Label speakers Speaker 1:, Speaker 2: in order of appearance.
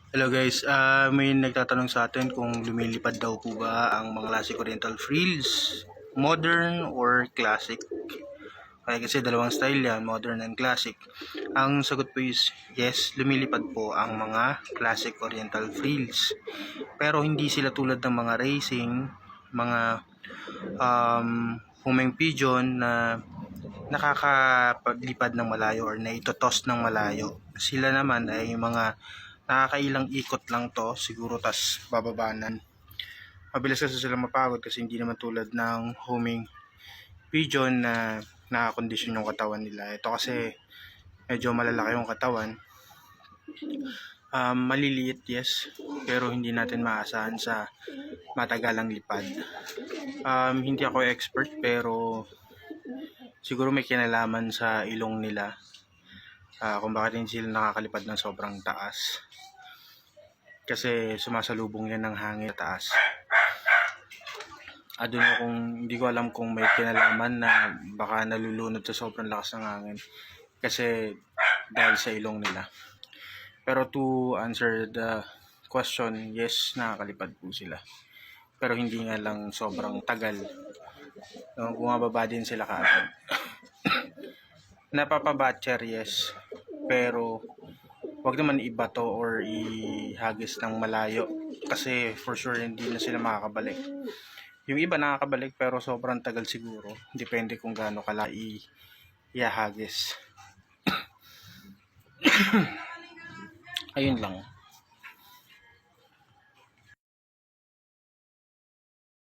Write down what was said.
Speaker 1: Hello guys, may nagtatanong sa atin kung lumilipad daw po ba ang mga classic oriental frills, modern or classic. Kaya kasi dalawang style yan, modern and classic. Ang sagot po is yes, lumilipad po ang mga classic oriental frills. Pero hindi sila tulad ng mga racing, mga homing pigeon na nakakapaglipad ng malayo or naitotoss ng malayo. Sila naman ay mga nakakailang ikot lang to siguro, tas bababanan. Mabilis kasi sila mapagod kasi hindi naman tulad ng homing pigeon na nakakondisyon yung katawan nila. Ito kasi medyo malalaki yung katawan. Maliliit, yes, pero hindi natin maasahan sa matagalang lipad. Hindi ako expert pero siguro may kinalaman sa ilong nila kung bakit hindi sila nakakalipad ng sobrang taas. Kasi sumasalubong yan ng hangin sa taas. Hindi ko alam kung may kinalaman na baka nalulunod sa sobrang lakas ng hangin. Kasi dahil sa ilong nila. Pero to answer the question, yes, nakakalipad po sila. Pero hindi nga lang sobrang tagal. Bumababa din sila kaagad. Napapabatcher, yes. Pero wag naman ibato or ihagis ng malayo. Kasi for sure hindi na sila makakabalik. Yung iba nakakabalik pero sobrang tagal siguro. Depende kung gaano kala ihagis. Ayun lang.